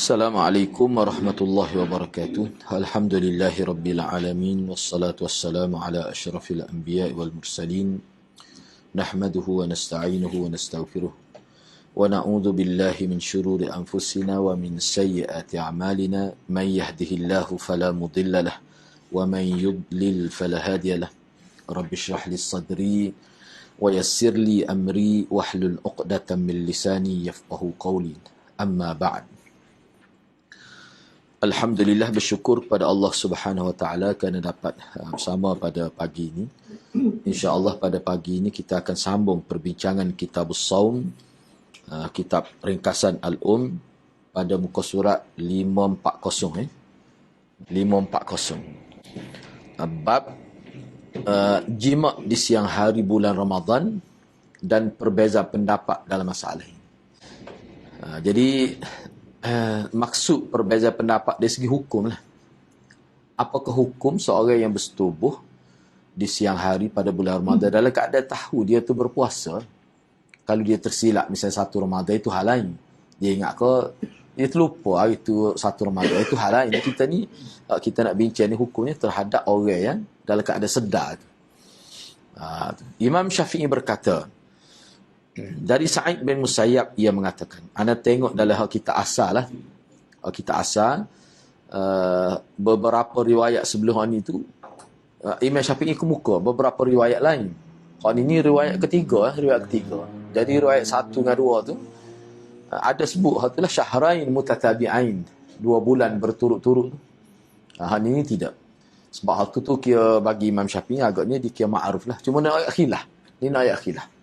Assalamualaikum warahmatullahi wabarakatuh. Alhamdulillahi rabbil alamin wassalatu wassalamu ala asyrafil anbiya'i wal mursalin. Nahmaduhu wa nasta'inuhu wa nastaghfiruh. Wa na'udzu billahi min syururi anfusina wa min sayyiati a'malina. Man yahdihillahu fala mudilla lahu wa man yudlil fala hadiya lahu. Rabbi shrah li sadri wa yassir li amri wahlul 'uqdatam min lisani yafqahu qawli. Amma ba'd. Alhamdulillah, bersyukur kepada Allah Subhanahu Wa Taala kerana dapat bersama pada pagi ini. Insya-Allah pada pagi ini kita akan sambung perbincangan Kitabus Shaum, kitab ringkasan Al-Um pada muka surat 540 540. Bab jima' di siang hari bulan Ramadan dan perbezaan pendapat dalam masalah ini. Jadi maksud perbezaan pendapat dari segi hukum lah. Apakah hukum seorang yang bersetubuh di siang hari pada bulan Ramadan dalam keadaan tahu dia tu berpuasa? Kalau dia tersilap misalnya satu Ramadan itu hal lain. Dia ingat ke dia terlupa hari itu satu Ramadan itu hal lain. Kita nak bincang ni hukumnya terhadap orang yang dalam keadaan sedar. Imam Syafi'i berkata, dari Sa'id bin Musayyab ia mengatakan, ana tengok dalam hak kita asal lah. Kita asal beberapa riwayat sebelum ni tu Imam Syafi'i kemuka beberapa riwayat lain. Kalau ini riwayat ketiga. Jadi riwayat 1 dengan 2 tu ada sebut hak itulah syahrain mutatabi'ain, 2 bulan berturut-turut. Hak ini tidak. Sebab hal tu kira bagi Imam Syafi'i agaknya dikira ma'ruf lah. Cuma nak ayat khilaf. Ini nak ayat khilaf.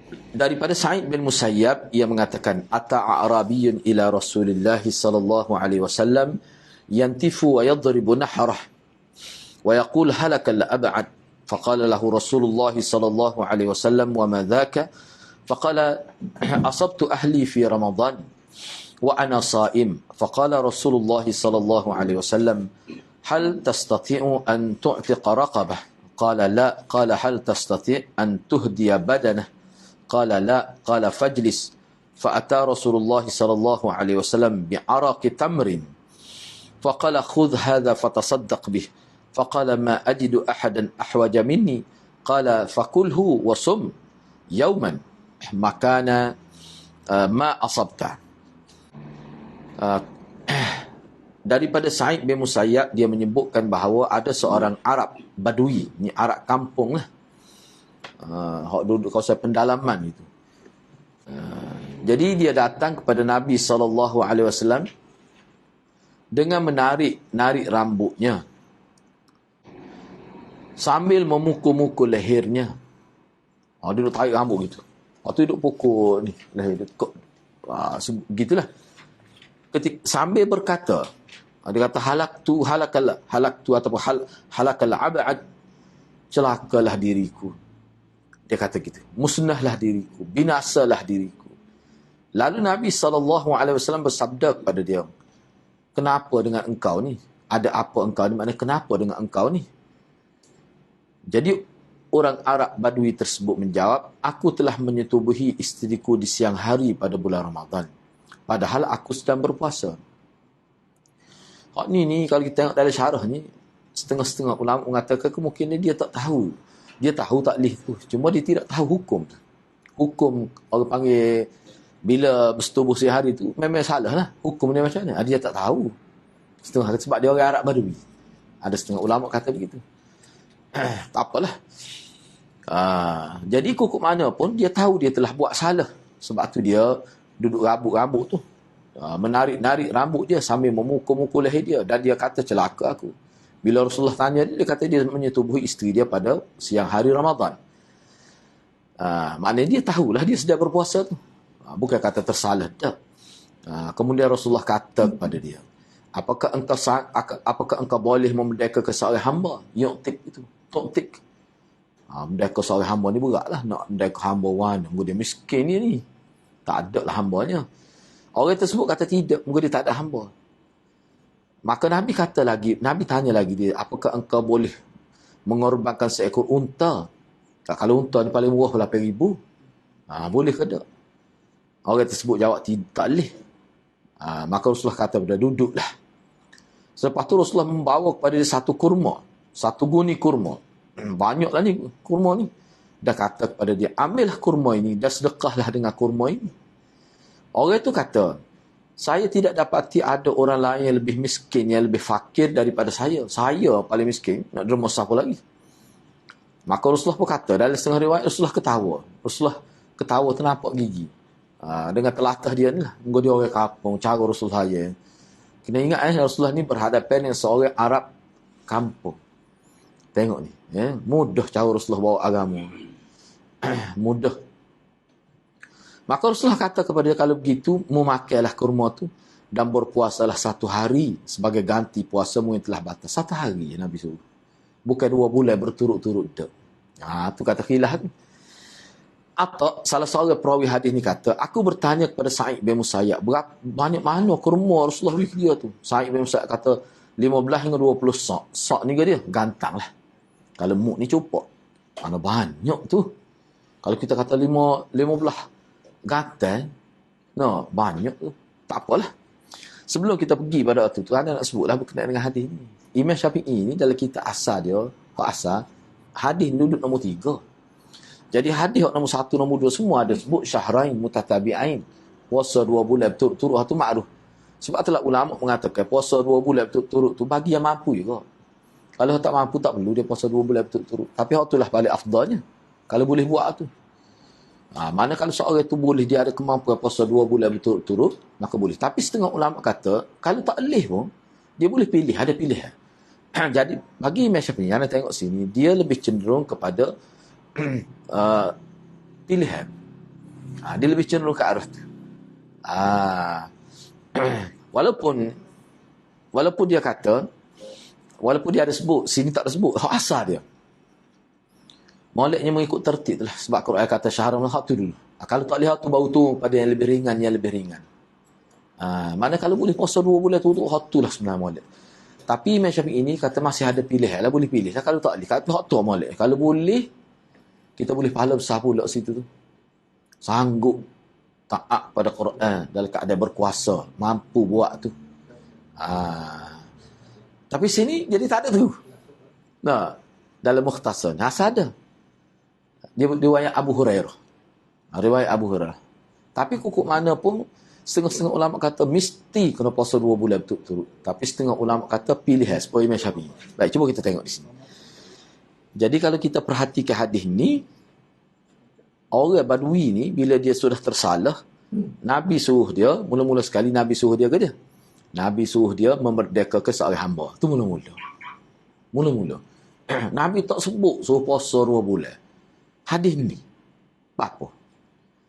Daripada Sa'id bin Musayyab ia mengatakan, ata'a arabiyyun ila Rasulillah sallallahu alaihi wasallam yantifu wa yadribu nahrah wa yaqul halaka al-ab'ad, faqala lahu Rasulullah sallallahu alaihi wasallam wa ma dhaka, faqala asabtu ahli fi Ramadan wa ana sha'im, faqala Rasulullah sallallahu alaihi wasallam hal tastati'u an tu'tiqa raqabah, qala la, qala hal tastati' an tuhdiya badanah, قال لا، قال فاجلس، فأتى رسول الله صلى الله عليه وسلم بعرق تمر فقال خذ هذا فتصدق به، فقال ما أجد أحدا أحوج مني، قال فكله وصم يوما مكان ما أصبته. Daripada Sa'id bin Musayyab dia menyebutkan bahawa ada seorang Arab Badui, ni Arab kampung lah, hak duduk kawasan pendalaman itu. Jadi dia datang kepada Nabi SAW dengan menarik rambutnya sambil memukul-mukul lehernya. Dia duduk tarik rambut gitu. Waktu duduk pukul ni leher dia. Gitulah. Sambil berkata, dia kata halaktu ataupun halakal ab'ad, celakalah diriku. Dia kata gitu, musnahlah diriku, binasalah diriku. Lalu Nabi SAW bersabda kepada dia, kenapa dengan engkau ni? Ada apa engkau ni? Maknanya kenapa dengan engkau ni? Jadi orang Arab Badui tersebut menjawab, aku telah menyetubuhi isteriku di siang hari pada bulan Ramadan, padahal aku sedang berpuasa. Ni kalau kita tengok dalam syarah ni, setengah-setengah ulama mengatakan kemungkinan dia tak tahu. Dia tahu taklif tu, cuma dia tidak tahu hukum tu. Hukum orang panggil bila bersetubuh sehari tu memang salah lah. Hukum dia macam mana? Dia tak tahu. Setengah sebab dia orang Arab Badui. Ada setengah ulama kata begitu. Tak apalah. Jadi hukum mana pun dia tahu dia telah buat salah. Sebab tu dia duduk rambut tu. Menarik rambut dia sambil memukul-mukul leher dia. Dan dia kata celaka aku. Bila Rasulullah tanya dia kata dia menyetubuhi isteri dia pada siang hari Ramadan. Maknanya dia tahulah dia sedang berpuasa tu. Bukan kata tersalah. Tak. Kemudian Rasulullah kata kepada dia, apakah engkau boleh memerdekakan seorang hamba? Yu'tik itu. Tu'tik. Merdeka seorang hamba ni beratlah. Nak merdeka hamba wan. Dia miskin ni. Tak ada lah hambanya. Orang tersebut kata tidak. Mungkin dia tak ada hamba. Maka Nabi tanya lagi dia, apakah engkau boleh mengorbankan seekor unta? Kalau unta ni paling murah 8,000. Boleh ke tak? Orang tersebut jawab tak boleh. Maka Rasulullah kata pada duduklah. Selepas tu Rasulullah membawa kepada dia satu kurma, satu guni kurma. Banyaklah ni kurma ni. Dah kata kepada dia, ambillah kurma ini dan sedekahlah dengan kurma ini. Orang itu kata, saya tidak dapati ada orang lain yang lebih miskin, yang lebih fakir daripada saya. Saya paling miskin, nak derma siapa lagi? Maka Rasulullah pun kata, dalam setengah riwayat Rasulullah ketawa. Rasulullah ketawa ternampak gigi. Dengan telatah dia ni lah. Dia orang kampung, cara Rasulullah ya. Kena ingat Rasulullah ni berhadapan dengan seorang Arab kampung. Tengok ni. Mudah cara Rasulullah bawa agama. Mudah. Maka Rasulullah kata kepada dia, kalau begitu, memakailah kurma tu dan berpuasalah 1 hari sebagai ganti puasamu yang telah batal. 1 hari Nabi suruh. Bukan 2 bulan berturut-turut. Tu kata khilaf tu. Atau salah seorang perawi hadis ni kata, aku bertanya kepada Sa'id bin Musayyab, banyak mana kurma Rasulullah beri dia tu? Sa'id bin Musayyab kata 15 hingga 20 sak. Sak ni ke dia? Gantang lah. Kalau muk ni cupok. Mana banyak tu. Kalau kita kata 15 gatal, banyak tu. Tak apalah. Sebelum kita pergi pada waktu tu, ada nak sebutlah berkenaan dengan hadis ni. Imam Syafi'i ni dalam kitab asal dia, hadis ni duduk nombor 3. Jadi hadis nombor 1, nombor 2 semua ada sebut syahrain mutatabi'ain. Puasa 2 bulan berturut-turut tu makruf. Sebab itulah ulama mengatakan puasa 2 bulan berturut-turut tu bagi yang mampu juga. Kalau tak mampu tak perlu dia puasa 2 bulan berturut-turut. Tapi hak itulah paling afdalnya. Kalau boleh buat tu. Mana kalau seorang itu boleh, dia ada kemampuan puasa 2 bulan berturut-turut, maka boleh. Tapi setengah ulama kata, kalau tak boleh pun, dia boleh pilih, ada pilihan. Jadi, bagi Imam Syafi'i, anda tengok sini, dia lebih cenderung kepada pilihan. Dia lebih cenderung ke arah tu. Walaupun dia kata, walaupun dia ada sebut, sini tak ada sebut, hak asal dia. Maulidnya mengikut tertib lah. Sebab Quran kata syahrul hak tu dulu. Kalau tak lihat tu baru tu pada yang lebih ringan, yang lebih ringan. Mana kalau boleh puasa 2 bulan tu hak tu lah sebenarnya maulid. Tapi Imam Syafi'i ini kata masih ada pilihan lah, boleh pilih lah. Kalau tak boleh, kata hak tu maulid. Kalau boleh, kita boleh pahala besar pula situ tu. Sanggup taat pada Quran dalam keadaan berkuasa, mampu buat tu. Tapi sini jadi tak ada tu. Dalam Mukhtasar asal ada. Dia riwayat Abu Hurairah. Riwayat Abu Hurairah. Tapi kukuk mana pun, setengah-setengah ulama kata mesti kena puasa 2 bulan berturut-turut. Tapi setengah ulama kata pilihan seperti Imam Syafi'i. Baik, cuba kita tengok di sini. Jadi kalau kita perhatikan hadis ni, orang Badui ni bila dia sudah tersalah, Nabi suruh dia, mula-mula sekali Nabi suruh dia ke dia? Nabi suruh dia memerdekakan seorang hamba. Itu mula-mula. Mula-mula. Nabi tak sebut suruh puasa 2 bulan. Hadis ni. Apa?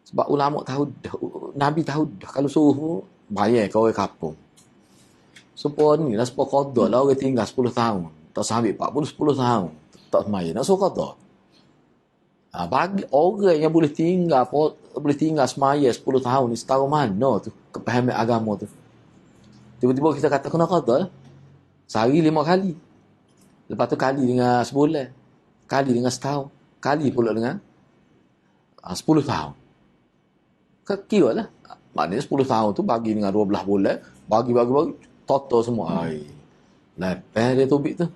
Sebab ulama tahu dah, Nabi tahu dah kalau suruh bayar ke orang kampung. Sepuluh ni lah, 10 qada lah orang tinggal 10 tahun. Tak sampai 10 tahun. Tak semayang. Nak suruh qada. Bagi orang yang boleh tinggal semayang 10 tahun ni, setahu mana tu kepahaman agama tu. Tiba-tiba kita kata kena qada. Sehari 5 kali. Lepas tu kali dengan sebulan. Kali dengan setahun. Kali pula dengan 10 tahun. Kira lah. Maknanya 10 tahun tu bagi dengan 12 bulan. Bagi. Total semua. Lepas dia tubik tu.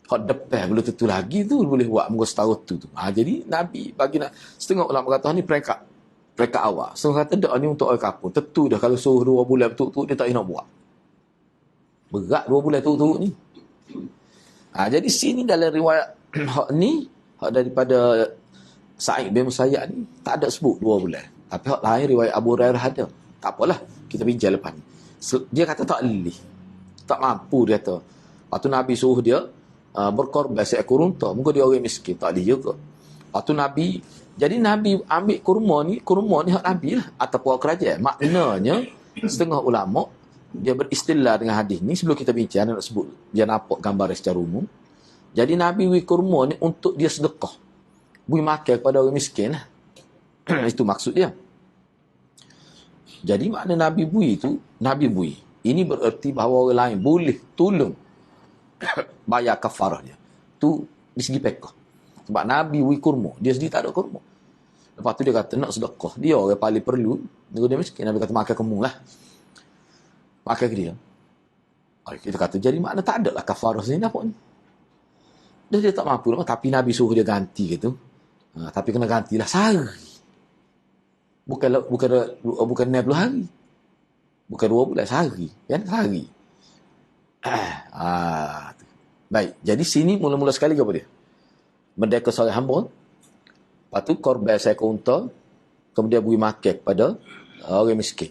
Hak depan belum tentu lagi tu. Boleh buat muka setahun tu. Jadi Nabi bagi nak. Setengah ulama kata ni peringkat awal. Setengah kata dak ni untuk orang kapur. Tentu dah kalau suruh 2 bulan betul-betul dia tak nak buat. Berat 2 bulan betul-betul ni. Jadi sini dalam riwayat hak ni, hak daripada Sa'id bin Musayyab ni, tak ada sebut 2 bulan. Tapi hak lain riwayat Abu Hurairah ada. Tak apalah, kita bincang lepas ni. Dia kata tak boleh. Tak mampu dia kata. Lepas tu Nabi suruh dia berkorban seekor unta. Mungkin dia orang miskin, tak boleh juga. Lepas tu Nabi, jadi Nabi ambil kurma ni hak Nabi lah. Ataupun kerajaan. Maknanya, setengah ulama' dia beristilah dengan hadis ni. Sebelum kita bincang, nak sebut dia nampak gambar secara umum. Jadi Nabi beri kurma ni untuk dia sedekah. Beri makan kepada orang miskin lah. Itu maksud dia. Jadi makna Nabi beri tu, Nabi beri. Ini bererti bahawa orang lain boleh tolong bayar kafarah dia. Tu di segi pekah. Sebab Nabi beri kurma, dia sendiri tak ada kurma. Lepas tu dia kata nak sedekah. Dia orang paling perlu, dia miskin. Nabi kata makan kamu lah. Makan ke dia. Kita kata, jadi makna tak ada lah kafarah sini apa ni. Dia tak mampu lah. Tapi Nabi suruh dia ganti gitu. Tapi kena gantilah sehari. Bukan 60 hari. Bukan 2 bulan, sehari. Kan? Sehari. Baik. Jadi sini mula-mula sekali apa dia? Merdeka seorang hamba. Lepas tu korban seekor unta. Kemudian beri makan kepada orang miskin.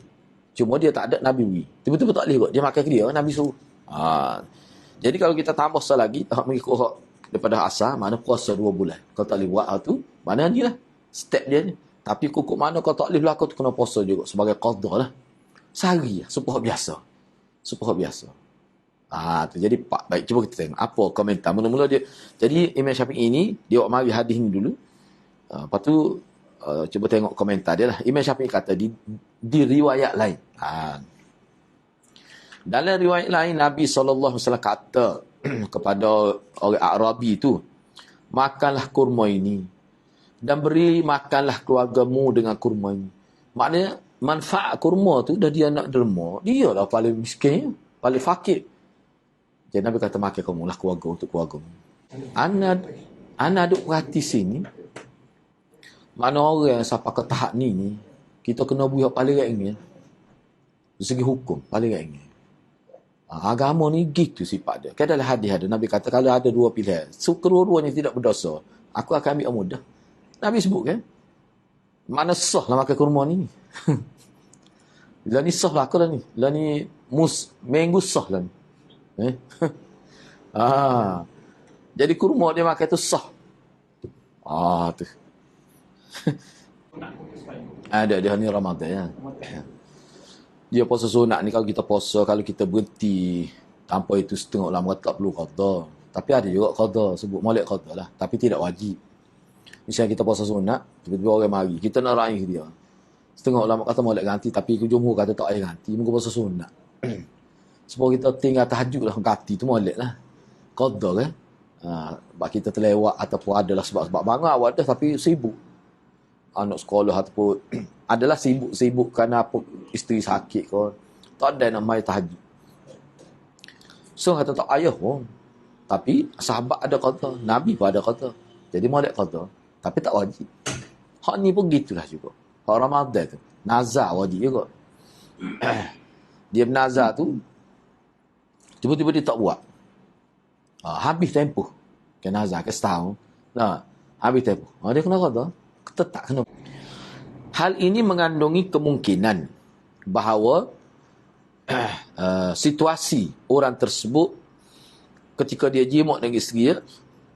Cuma dia tak ada Nabi beri. Tiba-tiba tak boleh kot. Dia makan ke dia. Nabi suruh. Jadi kalau kita tambah lagi, mengikut daripada asal, mana puasa 2 bulan. Kalau tak boleh buat tu, mana ni lah. Step dia ni. Tapi kukuk mana kalau tak boleh berlaku tu kena puasa juga. Sebagai qadha lah. Sehari lah. Sepuh biasa. Jadi baik, cuba kita tengok. Apa komentar. Mula-mula dia. Jadi Imam Syafi'i ini, dia mari hadis ni dulu. Lepas tu, cuba tengok komentar dia lah. Imam Syafi'i kata, di riwayat lain. Dalam riwayat lain, Nabi SAW kata kepada orang Arabi tu, makanlah kurma ini dan beri makanlah keluargamu dengan kurma ini. Maknanya manfaat kurma tu dah dia nak derma, dia lah paling miskin, paling fakir. Jadi Nabi kata makan kamu lah keluarga untuk keluargamu. Ana duk perhati sini, mana orang yang sampai ke tahap ni kita kena buat paling ringan. Dari segi hukum paling ringan. Agama ni gitu sifat dia. Kan dalam hadis ada Nabi kata kalau ada 2 pilihan, kedua-duanya tidak berdosa, aku akan ambil yang mudah. Nabi sebut kan, mana sah lah makan kurma ni. Lah ni sah lah aku dah ni. Lah ni minggu sah lah ni. Jadi kurma dia makan tu sah. Tu. Ada dia ni Ramadan ya. Dia puasa sunat ni, kalau kita puasa, kalau kita berhenti tanpa itu setengah ulama tak perlu qada. Tapi ada juga qada, sebut molek qada lah, tapi tidak wajib. Misalnya kita puasa sunat, tiba-tiba orang mari, kita nak raih dia. Setengah ulama kata molek ganti, tapi jumhur kata tak payah ganti, muka puasa sunat. Sebab kita tinggal tahajud lah, ganti tu molek lah. Qada kan? Sebab kita terlewat ataupun adalah sebab bangun awal dah tapi sibuk. Anak sekolah ataupun adalah sibuk kerana apa, isteri sakit kau. Tak ada nak mai tahajud. So kata tak ayah pun. Tapi sahabat ada kata, Nabi pun ada kata. Jadi molek kata, tapi tak wajib. Hak ni pun gitulah juga. Hak Ramadan tu, nazar wajib juga. Dia bernazar tu tiba-tiba dia tak buat. Habis tempoh. Ke nazar ke setahun. Habis tempoh. Dia kena kata, tetap kena. Hal ini mengandungi kemungkinan bahawa situasi orang tersebut ketika dia jimuk dengan isteri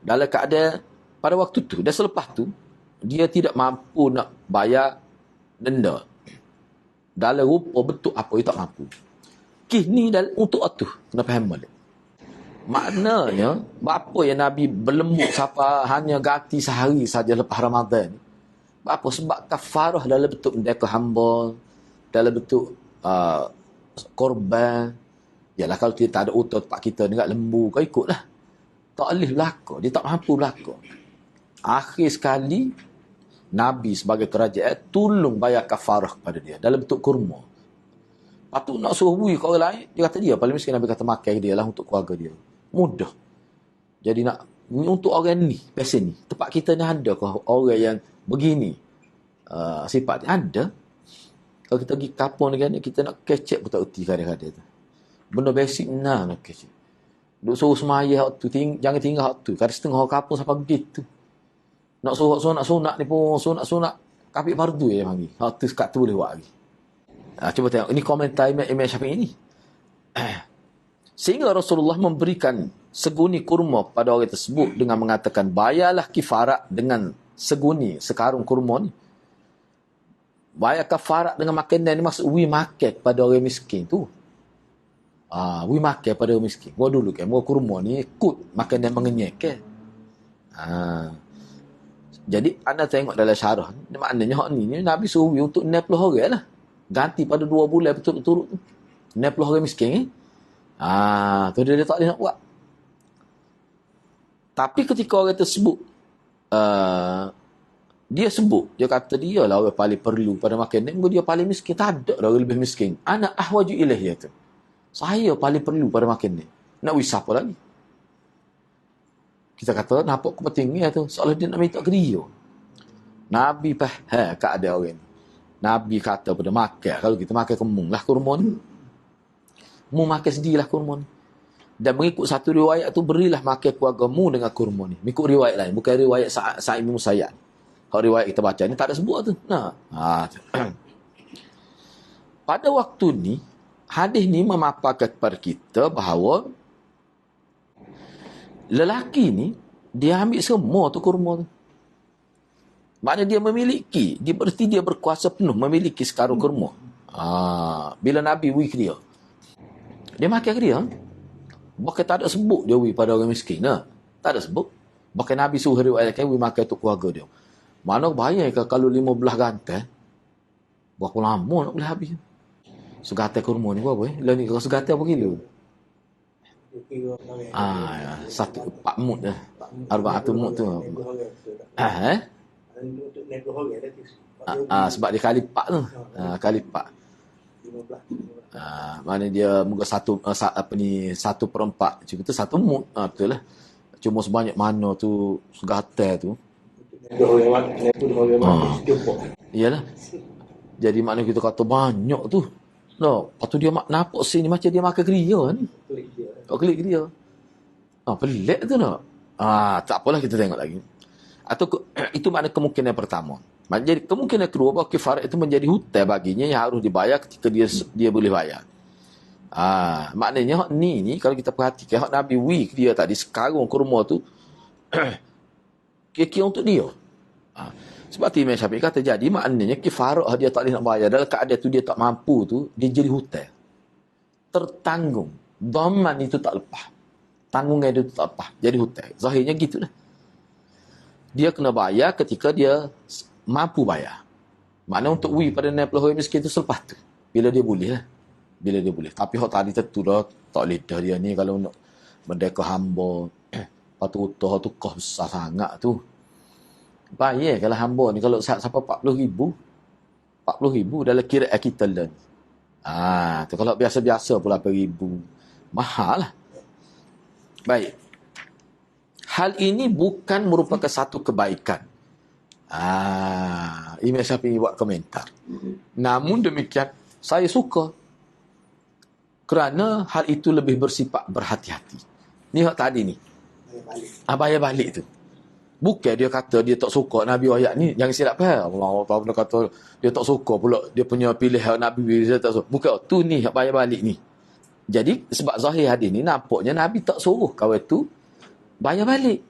dalam keadaan pada waktu tu dan selepas tu dia tidak mampu nak bayar denda dalam rupa bentuk apa dia tak mampu. Kini untuk itu kena faham balik. Maknanya apa yang Nabi berlembut sampai hanya ganti sehari saja lepas Ramadan ni. Apa? Sebab kafarah dalam bentuk merdeka hamba, dalam bentuk korban. Yalah kalau kita tak ada utang tempat kita dekat lembu, kau ikutlah. Tak boleh berlaku. Dia tak mampu berlaku. Akhir sekali, Nabi sebagai kerajaan tolong bayar kafarah kepada dia dalam bentuk kurma. Lepas tu nak suruh bui ke orang lain, dia kata dia paling miskin. Nabi kata makan dia lah untuk keluarga dia. Mudah. Jadi nak untuk orang ni, pesen ni, tempat kita ni ada ke orang yang begini sifat ada. Kalau kita pergi kapung dengan ni, kita nak kecek pun tak erti kadang-kadang tu. Benda basic nak kecek. Duk suruh semaya hak tu, jangan tinggal hak tu. Kadang setengah orang kapung sampai begitu. Nak suruh sunat ni pun sunat kapit fardu je panggil. Hak tu sekat tu boleh buat lagi. Cuba tengok ini komentar Imam Syafi'i ni. Sehingga Rasulullah memberikan seguni kurma pada orang tersebut dengan mengatakan bayarlah kifarat dengan seguni sekarung kurma ni. Bayar kafarat dengan makanan ni maksud makan pada orang miskin tu. Makan pada orang miskin. Gua dulu kan, gua kurma ni ikut makanan mengenyek kan. Jadi anda tengok dalam syarah, maknanya hak ni Nabi suruh untuk 60 orang lah. Ganti pada 2 bulan betul-betul tu. 60 orang miskin tu dia tak boleh nak buat. Tapi ketika orang tersebut dia sebut, dia kata dia lah orang paling perlu pada makanan, dia paling miskin, tak ada orang lebih miskin. Ana ahwaju ilaih tu. Saya paling perlu pada makan ni. Nak wis apa lagi? Kita kata, nampak kepentingan tu. Seolah dia nak minta ke dia. Nabi kat ada orang ni. Nabi kata pada makan. Kalau kita makan kemung lah kurma ni. Mu makan sendirilah kurma ni. Dan mengikut satu riwayat tu, berilah makan keluarga mu dengan kurma ni. Mengikut riwayat lain. Bukan riwayat Sa'id bin Musayyab. Kalau riwayat kita baca ni, tak ada sebut tu. Nah. Pada waktu ni, hadis ni memaparkan kepada kita bahawa lelaki ni, dia ambil semua tu kurma tu. Maknanya dia memiliki, berarti dia berkuasa penuh memiliki sekarung kurma. Bila Nabi wik dia, dia makan ke dia. Bahkan tak ada sebut dia wik pada orang miskin. Tak ada sebut. Bahkan Nabi suruh riwayatkan wik makan untuk keluarga dia. Mana bayangkan kalau 15 gantai, berapa lama nak boleh habis? Segatai kurma ni berapa? Lah ni kalau segatai apa kilo? Satu 4 mut dah. 400 mut tu. Sebab dia kali 4 tu. Kali 4. Mana dia muka satu 1/4. Cuma tu 1 mut. Betul lah. Cuma sebanyak mana tu segatai tu. Iyalah. Jadi makna kita kata banyak tu. No, lepas tu dia nampak sini macam dia makan keria ni. Klik dia. Pelik tu nak. Tak apalah kita tengok lagi. Atau itu makna kemungkinan pertama. Jadi kemungkinan kedua bahawa kifarat itu menjadi hutang baginya yang harus dibayar ketika dia boleh bayar. Maknanya hak ni kalau kita perhatikan hak Nabi wik dia tadi sekarang kurma tu kira-kira untuk dia. Sebab tu Imam Syafi'i kata jadi maknanya kifarah dia tak boleh nak bayar. Dalam keadaan tu dia tak mampu tu, dia jadi hutang. Tertanggung. Dhaman itu tak lepas. Tanggungan itu tak lepas. Jadi hutang. Zahirnya gitulah. Dia kena bayar ketika dia mampu bayar. Maknanya untuk pada 60 orang miskin tu selepas tu. Bila dia boleh lah. Bila dia boleh. Tapi hak tadi tentu dah tak boleh dah dia ni kalau nak merdeka hamba. Lepas tu utah tu kos besar sangat tu. Bayar kalau hamba ni kalau sampai 40,000 dalam kira kita learn. Tu kalau biasa-biasa pula 8,000 mahal lah. Baik, hal ini bukan merupakan satu kebaikan. Imam Syafi'i buat komentar. Namun demikian saya suka kerana hal itu lebih bersifat berhati-hati. Ni hak tadi ni bayar balik tu. Bukan dia kata dia tak suka Nabi ayat ni. Jangan silap faham. Allah Ta'ala kata dia tak suka pula. Dia punya pilihan Nabi dia tak suka. Bukan tu ni bayar balik ni. Jadi sebab zahir hadis ni nampaknya Nabi tak suruh kawan tu bayar balik.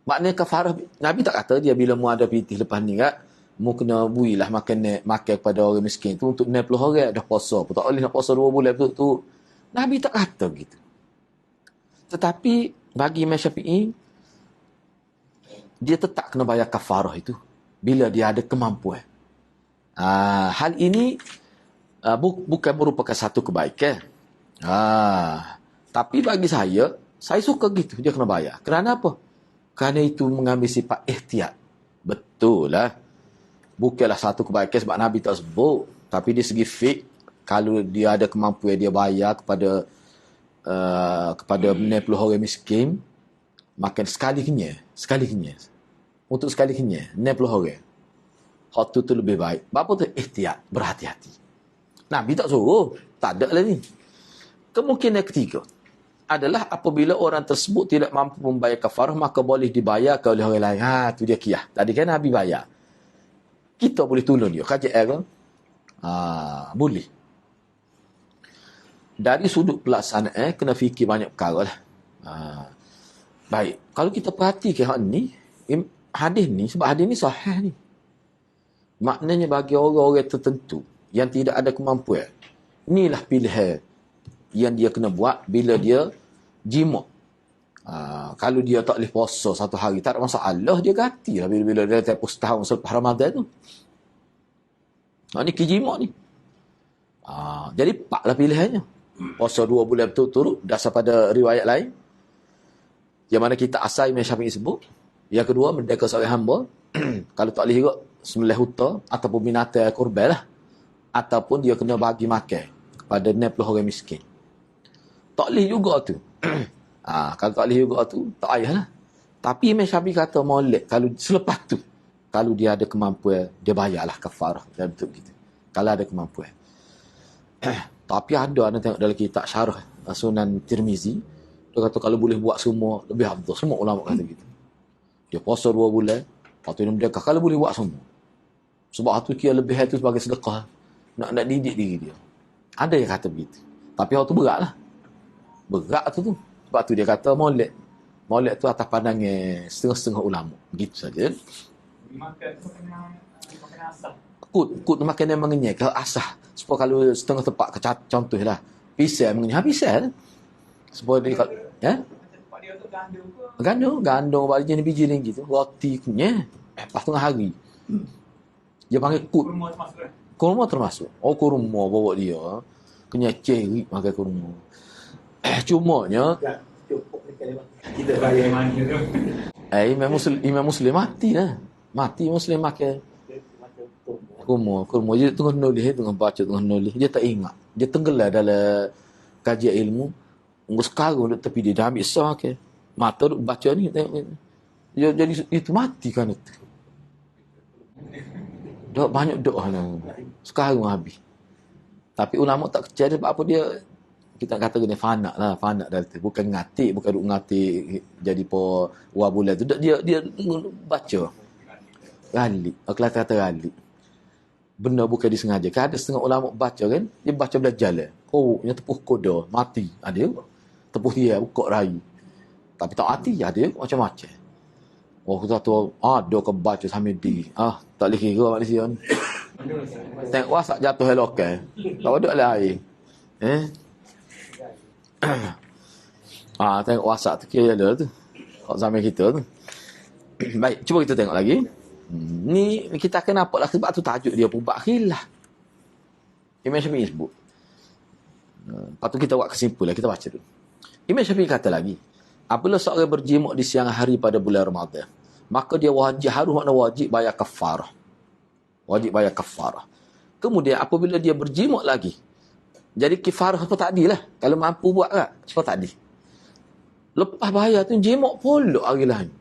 Maknanya kafarah. Nabi tak kata dia bila mu ada pitih lepas ni kat. Mu kena builah makan kepada orang miskin tu untuk 60 orang dah puasa. Tak boleh nak puasa 2 bulan tu. Nabi tak kata gitu. Tetapi bagi Imam Syafi'i dia tetap kena bayar kafarah itu bila dia ada kemampuan. Hal ini bukan merupakan satu kebaikan. Tapi bagi saya suka gitu dia kena bayar. Kerana apa? Kerana itu mengambil sifat ihtiyat. Betul lah. Bukanlah satu kebaikan sebab Nabi tak sebut. Tapi di segi fik, kalau dia ada kemampuan dia bayar kepada 60 orang miskin, makan sekali kenyang. Untuk sekali kenyang 60 orang. Hak tu lebih baik. Apa tu? Ihtiyat, berhati-hati. Nabi tak suruh. Tak ada lah ni. Kemungkinan ketiga adalah apabila orang tersebut tidak mampu membayar kafarah, maka boleh dibayar oleh orang lain. Tu dia kiyah. Tadi kan Nabi bayar. Kita boleh tolong dia. Kajian kan? Boleh. Dari sudut pelaksanaan, kena fikir banyak perkara lah. Baik. Kalau kita perhatikan hal ni, hadis ni, sebab hadis ni sahih ni. Maknanya bagi orang-orang tertentu yang tidak ada kemampuan, inilah pilihan yang dia kena buat bila dia jima. Kalau dia tak boleh puasa satu hari, tak ada masalah, dia ganti lah bila dia tempoh setahun selepas Ramadan tu. Ni kijima ni. Jadi 4 lah pilihannya. Puasa 2 bulan berturut-turut dasar pada riwayat lain. Yang mana kita asal Imam Syafi'i sebut. Yang kedua, merdeka seorang hamba. Kalau tak boleh juga, sembelih unta ataupun binatang kurban lah. Ataupun dia kena bagi makan kepada 60 orang miskin. Tak boleh juga tu. Kalau tak boleh juga tu, tak payahlah. Tapi Imam Syafi'i kata molek kalau selepas tu, kalau dia ada kemampuan, dia bayarlah kafarah. Dia betul gitu. Kalau ada kemampuan. Tapi ada tengok dalam kitab syarah Sunan Tirmizi, dia kata kalau boleh buat semua, lebih afdal. Semua ulama kata gitu. Dia puasa 2 bulan, lepas tu dia merdeka. Kalau boleh buat semua. Sebab tu kira lebih itu sebagai sedekah. Nak didik diri dia. Ada yang kata begitu. Tapi hal tu berat lah. Berat tu. Sebab tu dia kata molek. Molek tu atas pandangan setengah-setengah ulama. Begitu saja. Makan tu kena asam. Kut makan yang mengenyai. Kalau asah. Supaya kalau setengah tepat, contohlah. Pisang mengenyai. Pisang lah. Supaya dia kalau... Ya? Tempat dia tu gandum ke? Gandum biji ni gitu. Roti kunyah. Lepas tengah hari. Dia panggil kut. Kurma termasuk kan? Kurma termasuk. Oh, kurma bawa dia. Kena ceri makan kurma. Cumanya Kita bayar mana tu? Imam Muslim mati lah. Mati Muslim makan kurma. Dia tengah nulis. Dia tak ingat. Dia tenggelam dalam kajian ilmu. Sekarang duduk tepi dia dah ambil sah makan. Mata duduk baca ni. Tengok. Dia jadi itu mati kan itu. Dah banyak doa lah. Sekarang habis. Tapi ulama tak percaya sebab apa dia, kita kata gini fana lah, fana dah tu. Bukan ngatik, bukan duk ngatik jadi po bulan tu. Dia baca. Galik. Kelas kata galik. Benda bukan disengaja. Kan ada setengah ulama baca kan, dia baca belajar lah. Oh, yang tepuh koda, mati. Ada. Tepuh dia, buka rai. Tapi tak mati, ada macam-macam. Oh, kita tahu, ada ke baca sambil di. Tak boleh kira manusia ni. Tengok wasak jatuh lokal. Tak ada lah air. Tengok wasak tu kira ada tu. Kau zaman kita tu. Baik, cuba kita tengok lagi. Ni kita akan nampak lah sebab tu tajuk dia pun bakhilah. Imam Syafi'i sebut. Lepas tu kita buat kesimpulan, kita baca dulu. Imam Syafi'i kata lagi, apabila seorang berjimuk di siang hari pada bulan Ramadan, maka dia wajib bayar kafarah. Wajib bayar kafarah. Kemudian apabila dia berjimuk lagi, jadi kafarah apa tadi lah. Kalau mampu buat kan, seperti tadi. Lepas bayar tu, jimuk pula hari lain.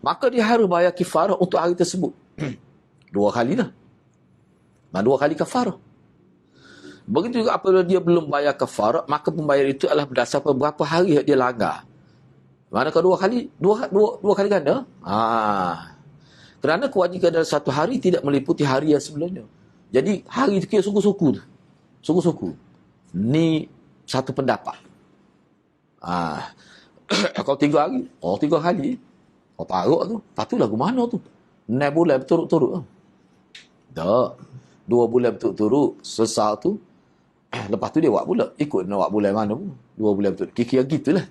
Maka dia harus bayar kafarah untuk hari tersebut. 2 kali lah. 2 kali kafarah. Begitu juga apabila dia belum bayar kafarah, maka pembayar itu adalah berdasarkan berapa hari dia langgar. Manakah 2 kali? Dua kali ganda? Kerana kewajiban dalam satu hari tidak meliputi hari yang sebelumnya. Jadi hari itu kira suku-suku. Suku-suku. Ni satu pendapat. Kalau 3 hari, 3 kali. Kau taruh tu. Lepas tu lagu mana tu? 6 bulan berturut-turut. Tak. 2 bulan berturut-turut. Sesal tu. Lepas tu dia buat pula. Ikut nak buat bulan mana pun. 2 bulan berturut. Kira-kira gitulah.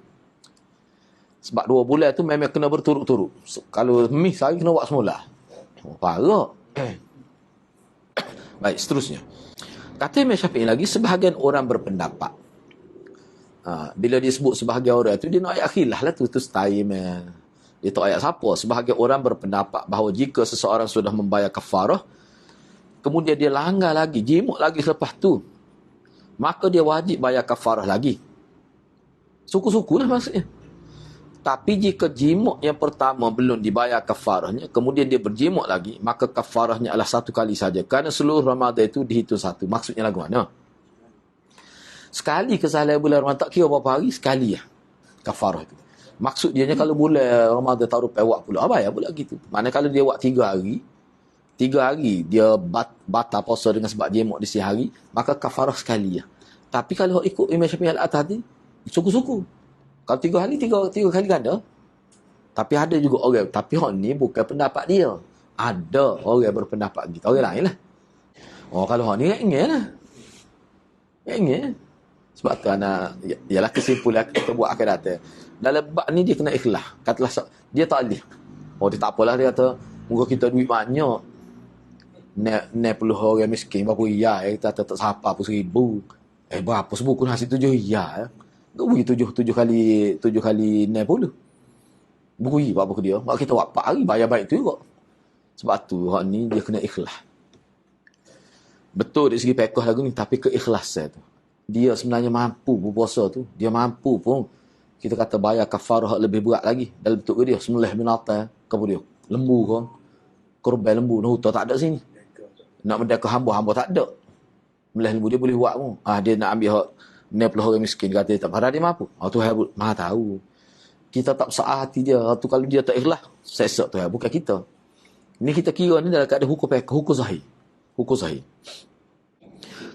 Sebab 2 bulan tu memang kena berturut-turut. Kalau sehari kena buat semula. Parah. Baik, seterusnya. Kata Imam Syafi'i lagi, sebahagian orang berpendapat. Bila dia sebut sebahagian orang tu, dia nak ayat khilah lah tu. Tu style dia tak ayat siapa. Sebahagian orang berpendapat bahawa jika seseorang sudah membayar kafarah, kemudian dia langgar lagi, jimuk lagi selepas tu, maka dia wajib bayar kafarah lagi. Suku-suku lah maksudnya. Tapi jika jimuk yang pertama belum dibayar kafarahnya, kemudian dia berjimuk lagi, maka kafarahnya adalah 1 kali saja. Kerana seluruh Ramadan itu dihitung 1. Maksudnya lagu mana? Sekali kesalahan bulan Ramadan, tak kira berapa hari, sekali lah kafarah itu. Maksud dia kalau bulan Ramadan taruh pewak pula, bayar pula gitu. Mana kalau dia buat 3 hari, 3 hari dia batal puasa dengan sebab jimuk di siang hari, maka kafarah sekali lah. Tapi kalau ikut Imam Syafi'i al-Atas tadi, suku-suku. Kalau 3 hari, 3 kali ganda. Tapi ada juga orang, tapi orang ni bukan pendapat dia. Ada orang berpendapat gitu. Orang lain lah. Kalau orang ni ingin lah. Ingin. Sebab tu anak, ialah kesimpulan kita buat akan datang. Dalam bab ni dia kena ikhlas. Katalah dia tak boleh. Dia tak apalah, dia kata, moga kita duit banyak. 60 orang miskin, berapa riyal. Kita tak siapa pun 1,000. Berapa sebuku nasi 7 riyal. Kau bagi 7 kali 60. Beri apa ke dia. Mak kita buat 4 hari, bayar baik tu juga. Sebab tu, orang ni dia kena ikhlas. Betul dari segi pekoh lagu ni, tapi keikhlasan tu. dia sebenarnya mampu berpuasa tu, dia mampu pun kita kata bayar kafarah lebih berat lagi dalam bentuk dia sembelih binatang ke dia, lembu ke, korban lembu, nah tak ada sini. Nak mendekah hamba tak ada. Sembelih lembu dia boleh buat pun. Dia nak ambil hak 90 orang miskin, kata dia tak parah, dia mampu. Tuhan Maha tahu. Kita tak besar hati dia. Tu kalau dia tak ikhlas, sesat Tuhan, bukan kita. Ini kita kira ni dalam keadaan hukum sahih. Hukum sahih.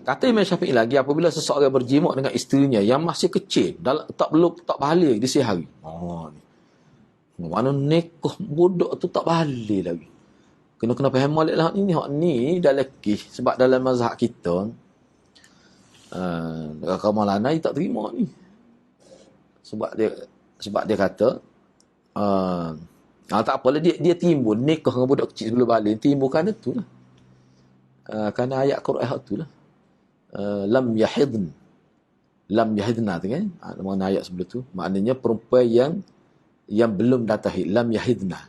Kata Imam Syafi'i lagi, apabila seseorang berjimak dengan isterinya yang masih kecil, tak balik di sehari. Ni. Mana nikah budak tu tak balik lagi. Kena faham balik lah ini. Hak ni dalam kisah. Sebab dalam mazhab kita, kaum lanai tak terima ni. Sebab dia kata, tak apalah, dia timbul nikah dengan budak kecil sebelum balik. Timbul kerana tu lah. Kerana ayat Quran tu lah. Lam yahidna tu kan, mana ayat sebelum tu, maknanya perempuan yang belum datang haid, lam yahidna,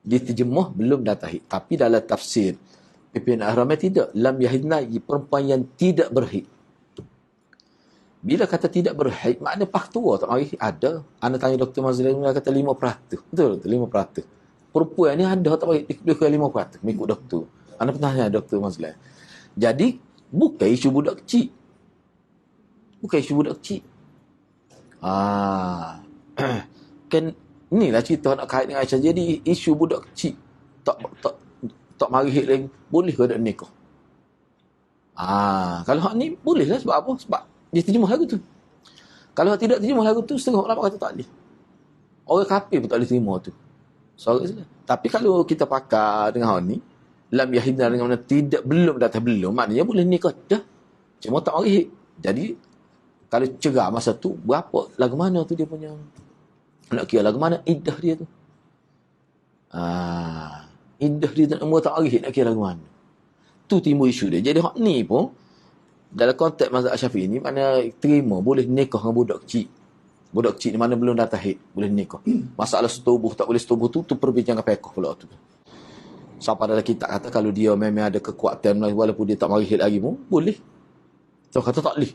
diterjemah belum datang haid, tapi dalam tafsir pimpinan ahramnya tidak, lam yahidna, perempuan yang tidak berhaid. Bila kata tidak berhaid, maknanya faktua tak mari ada. Anda tanya Dr. Mazlin, dia kata 5%, betul 5%. Perempuan ni ada tak mari dia kata 5% mengikut doktor. Anda pernah tanya Dr. Mazlin. Jadi bukan isu budak kecil. Kan inilah cerita nak kait dengan Aisyah. Jadi isu budak kecil tak mari hit lagi, boleh ke ada nikah? Kalau hak ni boleh lah. Sebab apa? Sebab dia terjemah lagu tu. Kalau hak tidak terjemah lagu tu, setengah ulama kata tak boleh. Orang kafir pun tak boleh terima tu. Tapi kalau kita pakai dengan hak ni, lam yahidna dengan mana belum datang belum, maknanya boleh nikah dah, cuma tak mari hit. Jadi kalau cerai masa tu, berapa lagu mana tu dia punya, nak kira lagu mana iddah dia tu. Iddah dia tak mari hit, nak kira lagu mana tu, timbul isu dia. Jadi hak ni pun dalam konteks mazhab Syafi'i ni, mana terima boleh nikah dengan budak kecil ni mana belum datang haid, boleh nikah. Masalah setubuh tak boleh setubuh tu perbincangan fiqh pula tu. Siapa dalam kitab kata kalau dia memang ada kekuatan walaupun dia tak mari haid lagi pun boleh. So kata tak boleh.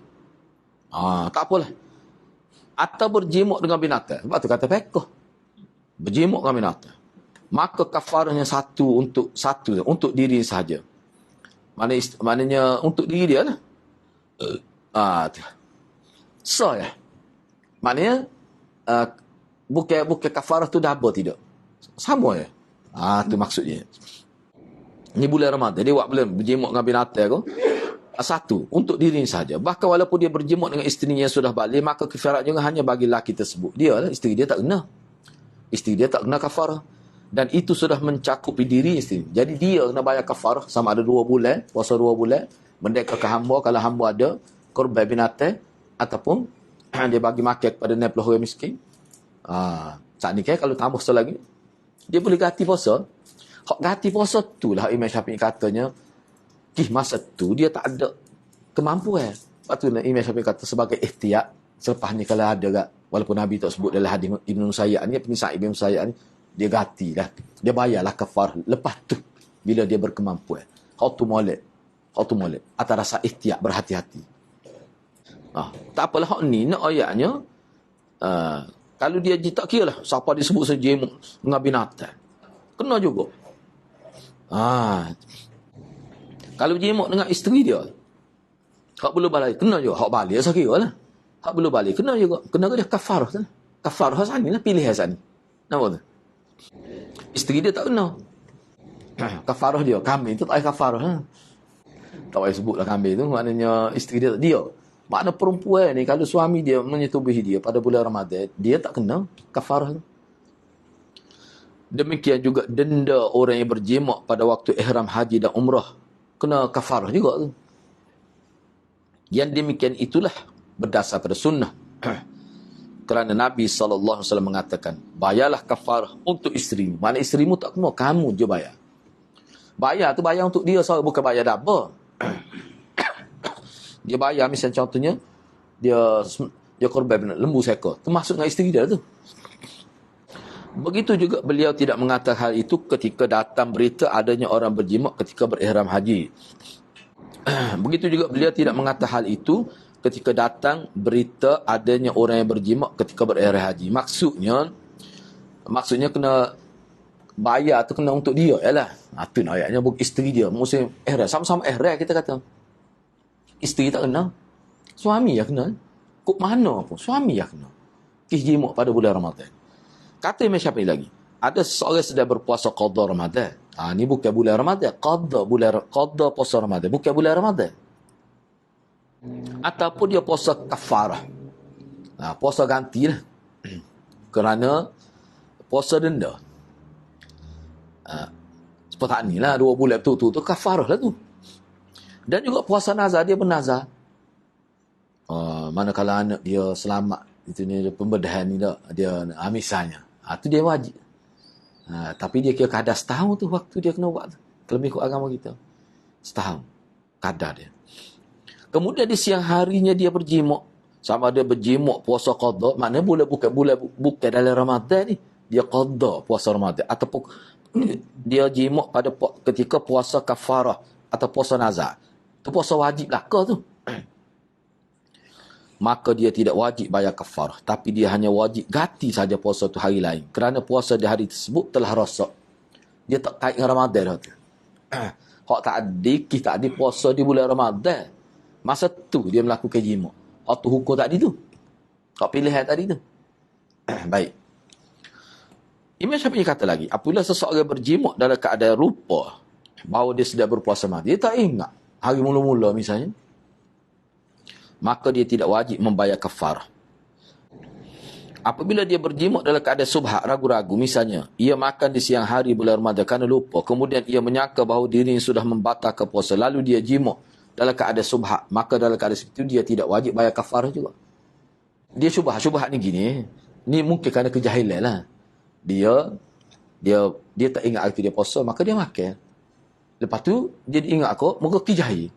Tak apalah. Atau berjimuk dengan binatang. Sebab tu kata fiqh. Berjimuk dengan binatang. Maka kafarahnya untuk diri sahaja. Maknanya untuk diri dia lah. Ya. Maknanya bukan kafarah tu double, tidak. Sama ya. Tu maksudnya. Ni bulan Ramadan, dia buat bulan berjimuk dengan binatang tu. Satu, untuk diri saja. Bahkan walaupun dia berjimuk dengan isterinya yang sudah balik, maka kafarat juga hanya bagi lelaki tersebut. Dia lah, isteri dia tak kena. Isteri dia tak kena kafarah. Dan itu sudah mencakupi diri isteri. Jadi dia kena bayar kafarah sama ada 2 bulan, puasa 2 bulan, mendekatkan hamba kalau hamba ada korban binatang, ataupun dia bagi makan kepada 90 orang miskin. Saat ni kan kalau tambah lagi, dia boleh ganti puasa. Hak ganti puasa tu lah Imam Syafi'i katanya, masa tu dia tak ada kemampuan. Lepas tu Imam Syafi'i kata sebagai ihtiyat, selepas ni kalau ada kat, walaupun Nabi tak sebut dalam hadis Ibn Musayyab ni, penisah Ibn Musayyab ni, dia ganti lah. Dia bayarlah kafar lepas tu, bila dia berkemampuan. Hak tu molek. Atas rasa ihtiyat, berhati-hati. Tak apalah hak ni, nak ayatnya, kalau dia tak kira lah, siapa disebut sejemuk dengan binatang, kena juga. Kalau jemuk dengan isteri dia, hak belum balik, kena juga. Hak balik, saya kira lah. Hak belum balik, kena juga. Kena dia kafarah. Kafarah sana lah, pilih sana. Nampak tu? Isteri dia tak kena. Kafarah dia, kambing tu tak payah kafarah. Tak payah sebutlah kambing tu, maknanya isteri dia. Makna perempuan ni, kalau suami dia menyetubuhi dia pada bulan Ramadan, dia tak kena kafarah tu. Demikian juga denda orang yang berjimuk pada waktu ihram haji dan umrah, kena kafarah juga tu. Yang demikian itulah berdasar pada sunnah. Kerana Nabi SAW mengatakan, bayarlah kafarah untuk isteri. Mana isterimu tak kena, kamu je bayar. Bayar tu bayar untuk dia, bukan bayar double. Dia bayar, misalnya contohnya, dia korban lembu seekor, termasuk dengan isteri dia tu. Begitu juga beliau tidak mengatakan hal itu ketika datang berita adanya orang berjimuk ketika berihram haji. Begitu juga beliau tidak mengatakan hal itu ketika datang berita adanya orang yang berjimak ketika berihram haji. Maksudnya kena bayar tu kena untuk dia yalah. Tu ayatnya bukan isteri dia musim ihram, sama-sama ihram kita kata. Isteri tak kena. Suami yang kena. Kok mana pun suami yang kena. Jimak pada bulan Ramadan. Kata Imam Syafi'i lagi, ada seorang sedang berpuasa qada Ramadan. Ni bukan bulan Ramadan, qada puasa Ramadan, bukan bulan Ramadan. Ataupun dia puasa kafarah. Puasa gantilah. Kerana puasa denda. Seperti ni lah 2 bulan tu kafarah lah tu. Dan juga puasa nazar, dia bernazar. Manakala anak dia selamat, itu ni pembedahan ni dah dia misalnya. Tu dia wajib. Tapi dia kira kadar setahun tu waktu dia kena buat tu. Lebih ikut agama kita. Setahun. Kadar dia. Kemudian di siang harinya dia berjimak. Sama ada berjimak puasa qada, maknanya bukan dalam Ramadan ni. Dia qada puasa Ramadan. Ataupun dia jimak pada ketika puasa kafarah atau puasa nazar. Tu puasa wajib lah ke tu. Maka dia tidak wajib bayar kafarah. Tapi dia hanya wajib ganti saja puasa tu hari lain. Kerana puasa di hari tersebut telah rosak. Dia tak kait dengan Ramadan tu. Hak tak ada puasa di bulan Ramadan. Masa tu dia melakukan jimak. Hak tu hukum tadi tu. Hak pilihan tadi tu. Baik. Imam Syafi'i kata lagi, apabila seseorang berjimak dalam keadaan lupa bahawa dia sedang berpuasa mati, dia tak ingat hari mula-mula misalnya, maka dia tidak wajib membayar kafarah. Apabila dia berjimak dalam keadaan subhat, ragu-ragu, misalnya, ia makan di siang hari bulan Ramadan kerana lupa, kemudian ia menyangka bahawa dirinya sudah membatalkan puasa, lalu dia jimak dalam keadaan subhat, maka dalam keadaan seperti itu dia tidak wajib bayar kafarah juga. Dia syubhat ni gini, ni mungkin kerana kejahilan lah. Dia tak ingat hari tu dia puasa, maka dia makan. Lepas tu, dia ingat aku, muka kijahil.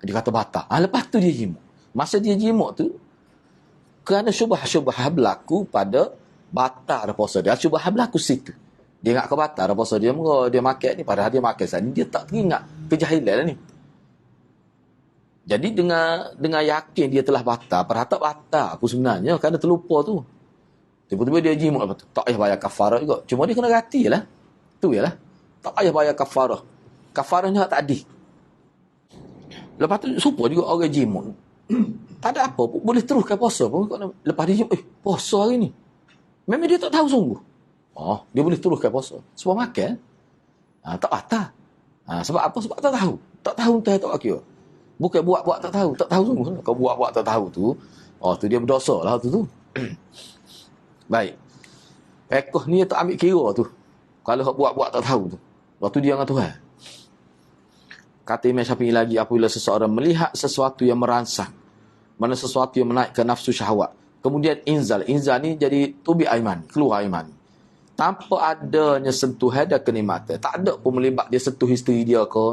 Dia kata batal. Lepas tu dia jimak. Masa dia jimak tu, kerana syubhat berlaku pada batal puasa dia. Syubhat berlaku situ. Dia ingat ke batal puasa dia, dia makan ni. Padahal dia makan saat ni, dia tak ingat kejahilan lah ni. Jadi dengan yakin dia telah batal, padahal tak batal pun sebenarnya, kerana terlupa tu. Tiba-tiba dia jimak lepas tu. Tak payah bayar kafarah juga. Cuma dia kena ganti lah. Tu je lah. Tak payah bayar kafarah. Kafarahnya tak ada. Lepas tu, supaya juga orang jimak. Tak ada apa pun. Boleh teruskan puasa pun. Lepas dia jimak, puasa hari ni. Memang dia tak tahu sungguh. Dia boleh teruskan puasa. Sebab makan. Tak batal. Sebab apa? Sebab tak tahu. Tak tahu entah tak kira. Bukan buat-buat tak tahu. Tak tahu sungguh. Kalau buat-buat tak tahu tu, tu dia berdosa lah tu. Baik. Fiqh ni tak ambil kira tu. Kalau buat-buat tak tahu tu. Waktu dia dengan Tuhan. Kata Imam Syafi'i lagi, apabila seseorang melihat sesuatu yang merangsang, mana sesuatu yang menaikkan nafsu syahwat, kemudian inzal ni jadi tubi aiman, keluar aiman. Tanpa adanya sentuhan dan kenikmatan. Tak ada pun melibat dia sentuh isteri dia ke.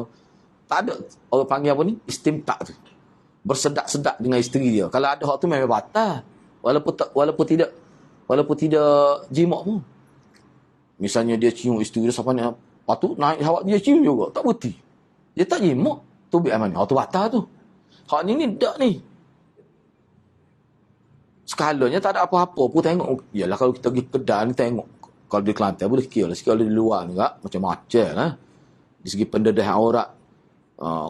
Tak ada. Orang panggil apa ni? Istimtak tu. Bersedak-sedak dengan isteri dia. Kalau ada hak tu memang batal. Walaupun tidak jimak pun. Misalnya dia cium isteri dia sampai ni, lepas tu naik hawak dia cium juga. Tak berhenti. Dia tak jimak. Tu biar mana? Tu batal tu. Hak ni tak ni. Skalanya tak ada apa-apa pun tengok. Yalah kalau kita pergi kedai ni tengok. Kalau di Kelantan boleh kira lah. Kalau di luar ni tak, macam-macam lah. Di segi pendedahan aurat.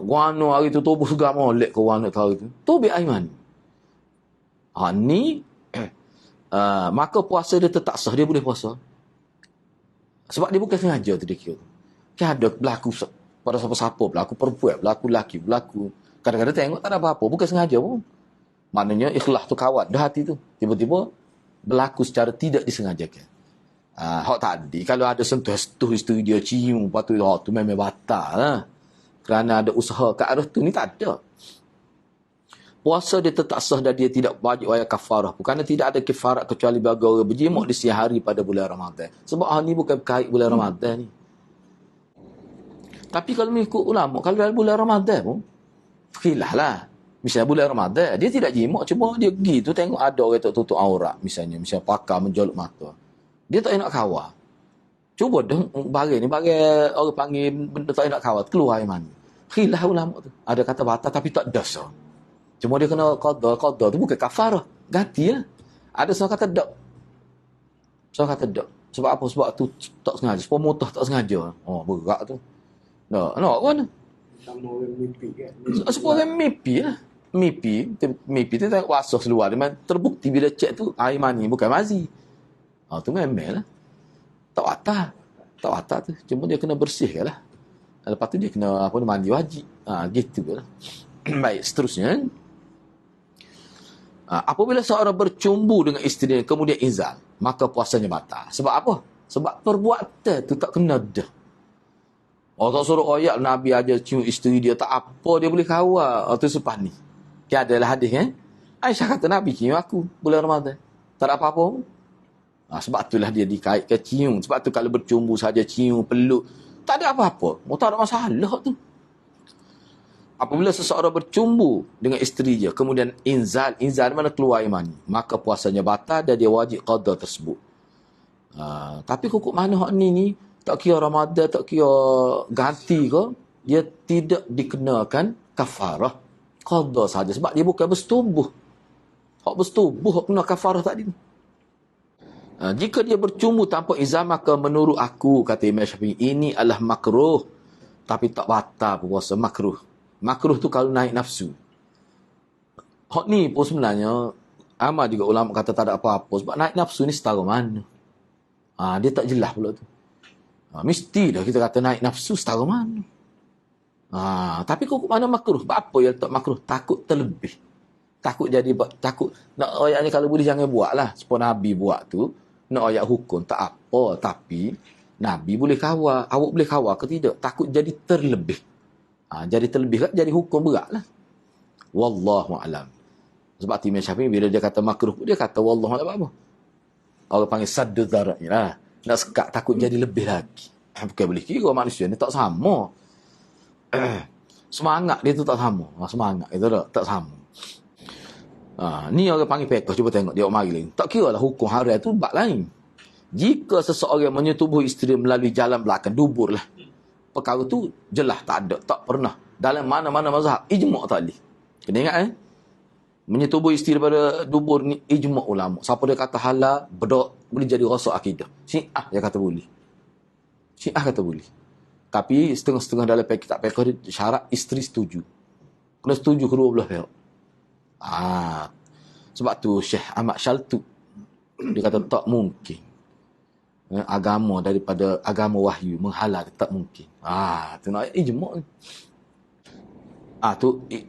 Guano hari tu tubuh segar molek ke guano hari tu. Tu biar aiman. Ni maka puasa dia tetap sah, dia boleh puasa. Sebab dia bukan sengaja tu dia kira. Kan ada berlaku pada siapa-siapa, berlaku perempuan, berlaku lelaki, berlaku. Kadang-kadang tengok tak ada apa-apa, bukan sengaja pun. Maknanya ikhlas tu kawat dah hati tu. Tiba-tiba berlaku secara tidak disengajakan. Hak tadi, kalau ada sentuh isteri dia cium, lepas tu, tu memang batal lah. Kerana ada usaha ke arah tu, ni tak ada. Puasa dia tetap sah dan dia tidak wajib bayar kafarah. Kerana tidak ada kafarat kecuali bagi orang berjimak di siang hari pada bulan Ramadan. Sebab ni bukan berkait bulan Ramadan ni. Tapi kalau mengikut ulama, kalau dalam bulan Ramadan pun, khilaf lah. Misalnya bulan Ramadan, dia tidak jimak, cuma dia pergi tu tengok ada orang tak tutup aurat. Misalnya pakar menjolok mata. Dia tak nak kawal. Cuba bagi orang panggil benda tak nak kawal, keluar iman. Khilaf ulama tu. Ada kata batal tapi tak dosa. Cuma dia kena qada. Qada tu bukan kafarah. Ganti lah. Ada seorang kata tak. Seorang kata tak. Sebab apa? Sebab tu tak sengaja. Sebab mutah tak sengaja. Oh, berat tu. Nak mana? Sama orang mimpi kan. Sebab orang mimpi lah. Mimpi tu tengok wasah seluar. Memang terbukti bila cek tu air mani bukan mazi. Tu memang lah. Tak watak tu. Cuma dia kena bersihkan lah. Lepas tu dia kena mandi wajib. Gitu lah. Baik, seterusnya. Apabila seorang bercumbu dengan isteri kemudian inzal, maka puasanya batal. Sebab apa? Sebab perbuatan tu tak kena dah. Tak suruh ayat Nabi aja cium isteri dia, tak apa dia boleh kawal. Tu sepah ni. Adalah hadis kan? Aisyah kata Nabi cium aku bulan Ramadan. Tak ada apa-apa. Sebab itulah dia dikaitkan cium. Sebab tu kalau bercumbu saja cium, peluk, tak ada apa-apa. Tak ada masalah tu. Apabila seseorang bercumbu dengan isteri dia, kemudian inzal mana keluar air mani, maka puasanya batal dan dia wajib qada tersebut. Tapi hukum mana hak ni tak kira Ramadan, tak kira ganti ke, dia tidak dikenakan kafarah. Qada saja sebab dia bukan bersetubuh. Hak bersetubuh hak kena kafarah tadi. Jika dia bercumbu tanpa izin, maka menurut aku, kata Imam Syafi'i, ini adalah makruh. Tapi tak batal puasa, makruh. Makruh tu kalau naik nafsu. Hak ni pun sebenarnya, amal juga ulama kata tak ada apa-apa. Sebab naik nafsu ni setara mana. Dia tak jelas pula tu. Mesti dah kita kata naik nafsu setara mana. Tapi kok mana makruh? Apa yang tak makruh? Takut terlebih. Takut nak ayat ni kalau boleh jangan buat lah. Sebab Nabi buat tu, nak ayat hukum tak apa. Tapi Nabi boleh kawal. Awak boleh kawal ke tidak? Takut jadi terlebih. Jadi terlebih kan jadi hukum berat lah. Wallahu a'lam. Sebab Imam Syafi'i bila dia kata makruh, dia kata wallahu a'lam apa? Orang panggil saddu dharai lah. Nak sekat takut jadi lebih lagi. Bukan boleh kira manusia ni tak sama. Semangat dia tu tak sama. Semangat itu tak sama. Ni orang panggil pekoh. Cuba tengok dia mari lagi. Tak kira lah hukum haram tu bab lain. Jika seseorang menyetubuhi isteri melalui jalan belakang, dubur lah. Perkara tu jelas tak ada, tak pernah. Dalam mana-mana mazhab, ijma' tak boleh. Kena ingat menyetubuhi isteri daripada dubur ni, ijma' ulama. Siapa dia kata halal, bedok, boleh jadi rosak akidah. Syiah dia kata boleh. Syiah kata boleh. Tapi setengah-setengah dalam kitab fiqh dia syarat isteri setuju. Kena setuju kedua belah pihak. Sebab tu Syekh Ahmad Syaltu dia kata tak mungkin agama daripada agama wahyu menghalang, tak mungkin. Tu nak ijma'.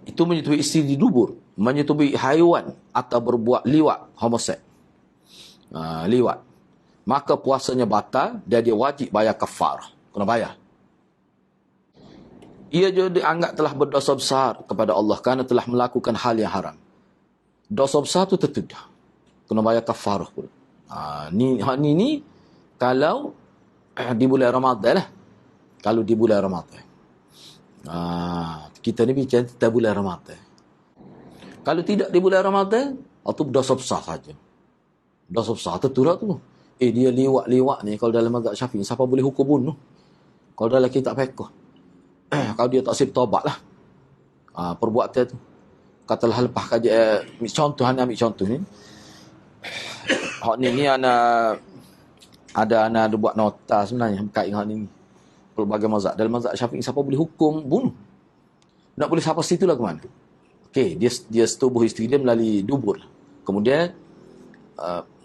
Itu menyetubuhi isteri di dubur, menyetubuhi haiwan atau berbuat liwat, homoseks. Liwat. Maka puasanya batal dan dia wajib bayar kafarah. Kena bayar. Ia juga dianggap telah berdosa besar kepada Allah kerana telah melakukan hal yang haram. Dosa besar tu tertudah. Kena bayar kafarah pula. Ni kalau di bulan Ramadan lah. Kalau di bulan Ramadan. Kita ni bincang tentang bulan Ramadan. Kalau tidak di bulan Ramadan, itu dosa besar saja. Dosa besar tertudah tu. Dia liwat-liwat ni kalau dalam mazhab Syafi'i, siapa boleh hukum bunuh? Kalau dalam kitab fiqh, kalau dia tak sip taubat lah. Perbuatan tu. Katalah lepas kajian, contoh, Ana ambil contoh ni. Hak ni ada buat nota sebenarnya berkait dengan hak ni. Pelbagai mazhab. Dalam mazhab Syafi'i, siapa boleh hukum bunuh? Nak boleh siapa situ lah ke mana? Okey, dia setubuh isteri dia melalui dubur. Kemudian,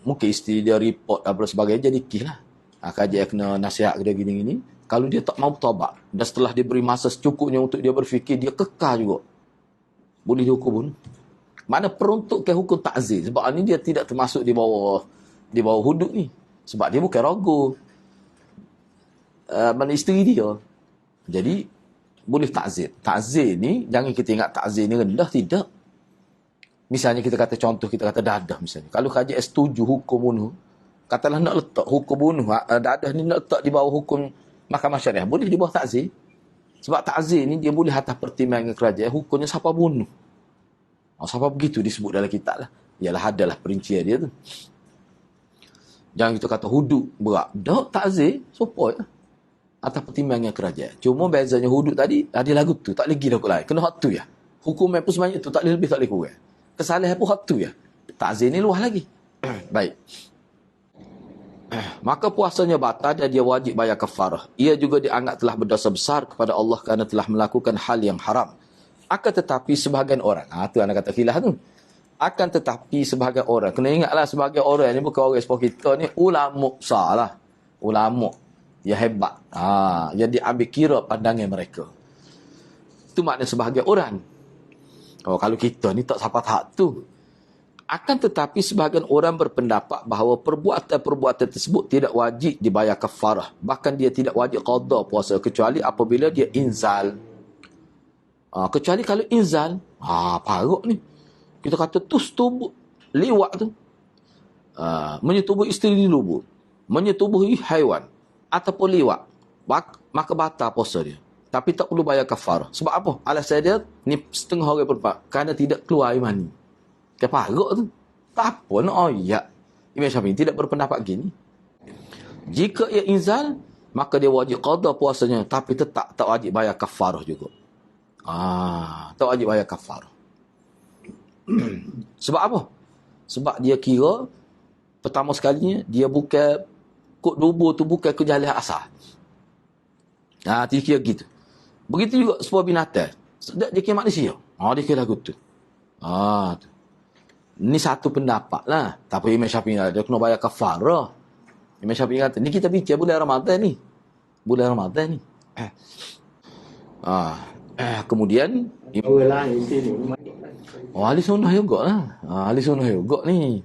mungkin isteri dia report dan sebagainya, jadi kih lah. Kajian kena nasihat dia gini-gini. Kalau dia tak mahu taubat, dan setelah dia beri masa secukupnya untuk dia berfikir, dia kekal juga. Boleh dihukum bunuh. Mana peruntukkan hukum ta'zir. Sebab ni dia tidak termasuk di bawah hudud ni. Sebab dia bukan ragu. Mana isteri dia. Jadi, boleh ta'zir. Ta'zir ni, jangan kita ingat ta'zir ni rendah. Tidak. Misalnya kita kata contoh, kita kata dadah misalnya. Kalau kajian setuju hukum bunuh, katalah nak letak hukum bunuh, dadah ni nak letak di bawah hukum mahkamah syariah. Boleh di bawah ta'zir. Sebab ta'zir ni dia boleh atas pertimbangan kerajaan, hukumnya siapa bunuh. Siapa begitu disebut dalam kitab lah. Ialah adalah perincian dia tu. Jangan kita kata hudud berat. Tak, ta'zir, support lah. Atas pertimbangan kerajaan. Cuma bezanya hudud tadi, ada lagu tu. Tak lagi dah kot lain. Kena hak tu ya. Hukuman pun sebanyak itu, tak boleh lebih, tak boleh kurang. Kesalahan pun hak tu ya. Ta'zir ni luah lagi. Baik. Maka puasanya batal dan dia wajib bayar kafarah. Ia juga dianggap telah berdosa besar kepada Allah kerana telah melakukan hal yang haram. Akan tetapi sebahagian orang, tu anak kata khilaf tu. Akan tetapi sebahagian orang, kena ingatlah sebahagian orang ni bukan orang seperti kita ni, ulama besar lah. Ulama yang hebat. Yang diambil kira pandangan mereka. Itu makna sebahagian orang. Kalau kita ni tak sampai hak tu. Akan tetapi sebahagian orang berpendapat bahawa perbuatan-perbuatan tersebut tidak wajib dibayar kafarah. Bahkan dia tidak wajib qada puasa kecuali apabila dia inzal. Kecuali kalau inzal, paruk ni. Kita kata tubuh liwat tu. Menyetubuhi isteri di lubur. Menyetubuhi haiwan. Ataupun liwat. Maka batal puasa dia. Tapi tak perlu bayar kafarah. Sebab apa? Alasan dia, ni setengah orang berpendapat. Kerana tidak keluar air mani. Dia paruk tu. Tak apa nak ayat. Imam Syafi'i tidak berpendapat gini. Jika ia inzal, maka dia wajib qada puasanya. Tapi tetap tak wajib bayar kafarah juga. Tak wajib bayar kafarah. Sebab apa? Sebab dia kira, pertama sekalinya, dia bukan, kod lubur tu bukan kejalahan asal. Dia kira gitu. Begitu juga sebuah binatang. Dia kira manusia. Dia kira lagu tu. Tu. Ni satu pendapat lah. Tapi Imam Syafi'i dia kena bayar kafarah. Imam Syafi'i kata, ni kita bincang bulan Ramadan ni. Bulan Ramadan ni. Kemudian Orang lain sini. ahli sunnah juga lah. Ahli sunnah juga ni.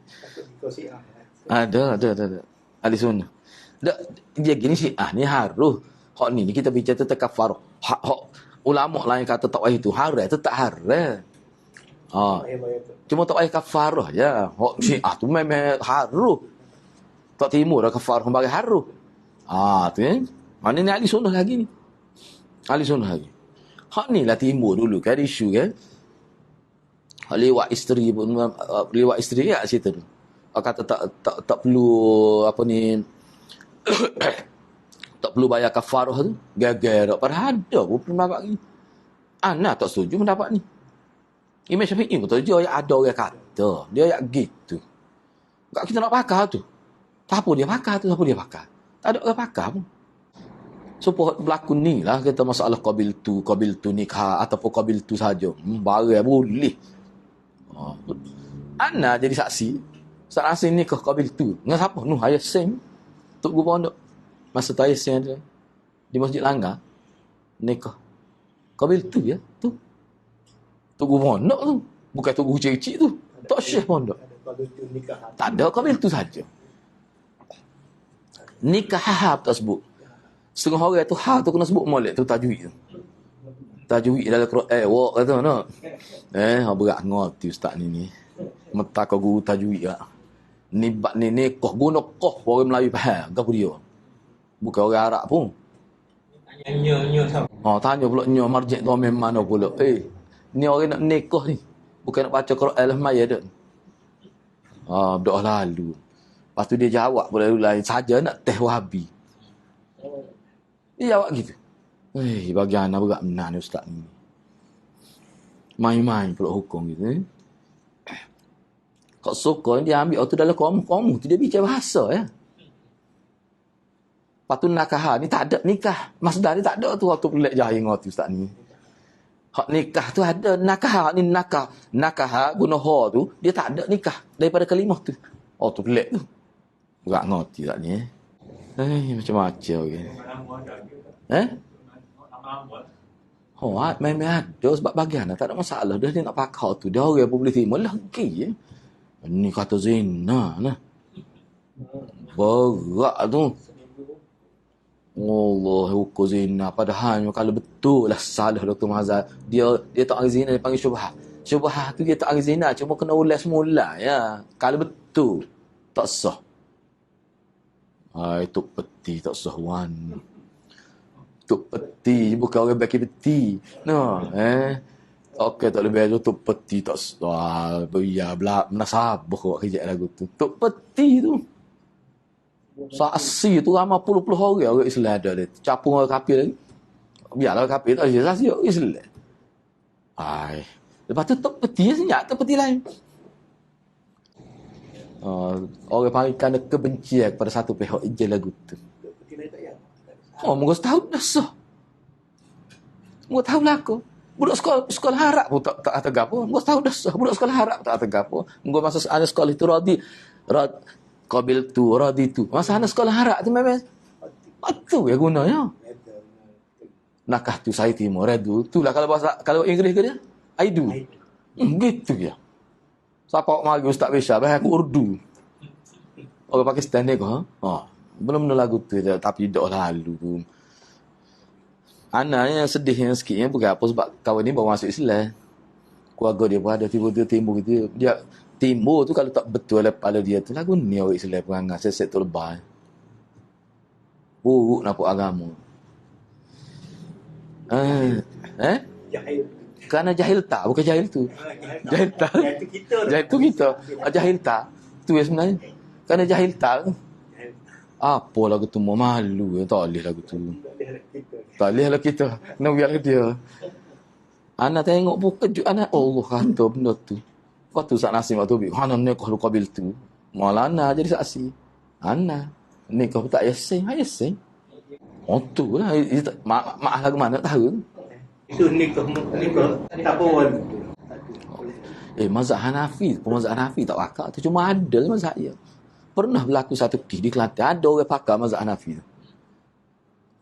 Ada. Ahli sunnah. Dia gini ni harus. Hak ni kita bincang tentang kafarah. Hak ulama lain kata tak wajib itu haram, tetap haram. Cuma tak payah kafarah je. Hak Syiah tu memang haruh. Tak timur dah kafarah bagi haruh. Tu kan. Mana ni ahli sunnah lagi ni. Ahli sunnah lagi. Hak ni lah timur dulu kan isu kan. Hak lewat isteri pun lewat isteri kat situ tu. Kata tak perlu apa ni tak perlu bayar kafarah tu. Gagal dak padahal ada pun pendapat ni. Ana tak setuju pendapat ni. Imam Syafi'i betul je ada orang kata. Dia ayat gitu. Tak kita nak pakar tu. Tak apa dia pakar tu. Siapa dia pakar? Tak ada orang pakar pun. So berlaku ni lah kita masalah qabil tu nikah ataupun qabil tu saja. Barang boleh. Ana jadi saksi. Saat asing nikah qabil tu. Dengan siapa? Nuh ayah sing. Tok guru pondok. Masa tu ayah sing ada. Di Masjid Langgar. Nikah. Qabil tu ya. Tu. Tok guru pondok tu. Bukan tok guru cik-cik tu. Tok syekh pondok. Tak ada qabil tu saja. Nikah hahab tak sebut. Setengah orang tu tu kena sebut molek tu tajwid tu. Tajwid dalam Quran wak kata nak. Berat ngerti ustaz ni. Mata kau guru tajwid ah. Ni bab ni nikah guna qah orang Melayu faham gapo dia. Bukan orang Arab pun. Tanya pula nyo marjik tu memang mana pula. Ni orang nak nikah ni. Bukan nak baca Quran lah maya dak. Berdoa lalu. Lepas tu dia jawab pula lain saja nak teh Wahabi. Dia jawab gitu. Bagi anak berat benar ni ustaz ni. Main-main pula hukum gitu. Kau suka dia ambil tu dalam kamu tu dia bicara bahasa ya. Lepas tu nakah ni tak ada nikah. Masdar ni tak ada tu waktu pelik jahil dengan tu ustaz ni. Hak nikah tu ada nakah ni nakah. Nakah guna ha tu dia tak ada nikah daripada kalimah tu. Tu pelik tu. Berat ngerti tak ni macam-macam okay. Memang ada sebab bagian tak ada masalah dah dia nak pakar tu dia orang pun boleh terima lagi ni kata zina nah berat tu Allah hukum zina padahal kalau betul lah salah Dr. Mahazal dia tak angin zina dia panggil syubhah tu dia tak angin zina cuma kena ulas semula ya kalau betul tak sah. Tok peti tak sahuan. Tok peti bukan orang bagi peti. Okey tak lebih aja tok peti tak sah. Ya bla menasabah kau kerja lagu tu. Tok peti tu. Saksi tu ramai puluh-puluh orang Islam ada dia. Capung orang kafir lagi. Biarlah kafir tak saksi Islam. Lepas tu tak peti senyap, tak peti lain. Orang parikan ada kebencian kepada satu pihak je lagu tu. Mungkin setahun dah sah. Mungkin tahu lah aku. Budak sekolah harap pun tak ada gapo. Mungkin setahun dah sah. Budak sekolah harap tak ada gapo. Mungkin masa anak sekolah itu qabil tu, radi tu. Masa anak sekolah harap tu memang betul ya gunanya. Nakah tu saya timur, redu. Itulah kalau Inggeris ke dia? I do. Gitu ya. Siapa mari Ustaz Besar, aku Urdu. Orang Pakistan ni kau, belum lagu tu tapi dah lalu tu. Anaknya sedihnya sikitnya bukan apa sebab kawan ni baru masuk Islam. Keluarga dia pun ada tiba-tiba timbul gitu. Dia timbul tu kalau tak betul kepala dia tu lagu ni orang Islam perangai seset tu lebay. Buruk nampak agama. Jahil. Kerana jahil tak, bukan jahil tu. Jahil tak. Jahil tu kita. Jahil tak. Tu yang sebenarnya. Kerana jahil tak. Apa lagu tu mau malu. Tak boleh lagu tu. Tak boleh lah kita. Kena biar dia. Anak tengok pun kejut anak. Allah kata benda tu. Kau tu sak nasi waktu bi. Hana nikah lu qabil tu. Malah anak jadi saksi. Anak nikah pun tak yasin. Yasin. Tu lah. Mak lagu mana tahu. Itu nikah tak pun. Mazhab Hanafi, pemazhab Hanafi tak pakar tu cuma ada mazhab dia. Pernah berlaku satu kes di Kelantan ada orang pakar mazhab Hanafi tu.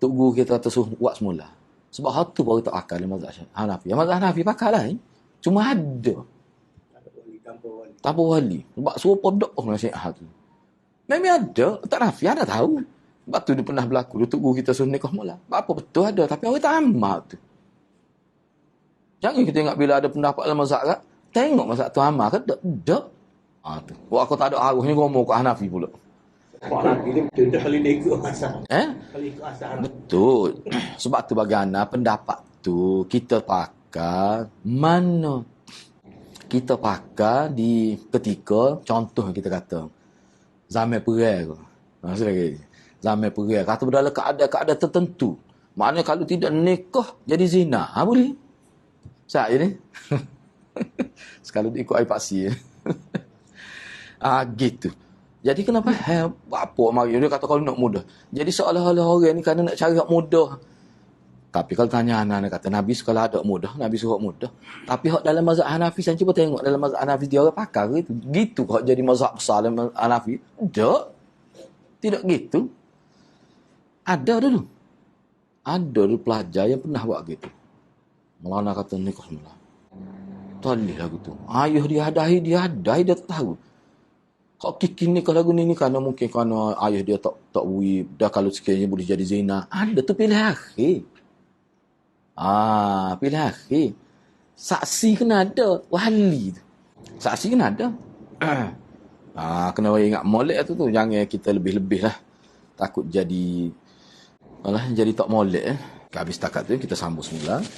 Tok guru kita tersuruh buat semula. Sebab hal tu baru tak pakar mazhab Hanafi. Mazhab Hanafi pakar lah. Cuma ada. Tanpa wali. Sebab suruh podok nasihat tu. Memang ada, tak Hanafi ada tahu. Sebab tu dia pernah berlaku. Tok guru kita suruh nikah mula. Apa betul ada tapi orang tak amal tu. Jangan kita tengok bila ada pendapat dalam mazhab kat, tengok mazhab tu amal ke? Tak. Tu. Wah, aku tak ada arus ni ngomong ke Hanafi pula. Hanafi ni betul dah kali dia ikut asal. Kali ikut asal. Betul. Sebab tu bagaimana pendapat tu kita pakai mana? Kita pakai di ketika contoh kita kata zaman perang. Maksud lagi. Zaman perang kata dalam keadaan tertentu. Maknanya kalau tidak nikah jadi zina. Boleh. Saya ni. Sekali ikut air paksi. Gitu. Jadi kenapa apa mari dia kata kalau nak mudah. Jadi seolah-olah orang ni kerana nak cari hak mudah. Tapi kalau tanya anak kata Nabi sekolah ada mudah, Nabi suruh mudah. Tapi hak dalam mazhab Hanafi saya cuba tengok dalam mazhab Hanafi dia orang pakar gitu. Gitu hak jadi mazhab besar dalam Hanafi. Tak. Tidak gitu. Ada dulu. Ada dulu pelajar yang pernah buat gitu. Malah kata nikah semula. Toleh lagu tu. Ayah dia hadahi, dia tak tahu. Kau kiki nikah lagu ni kerana mungkin kerana ayah dia tak bui. Dah kalau sekiranya boleh jadi zina. Ada tu pilih akhir. Pilih akhir. Saksi kena ada. Wali tu. Saksi kena ada. Kena ingat molek tu. Jangan kita lebih-lebih lah. Takut jadi tak molek. Habis takat tu kita sambung semula.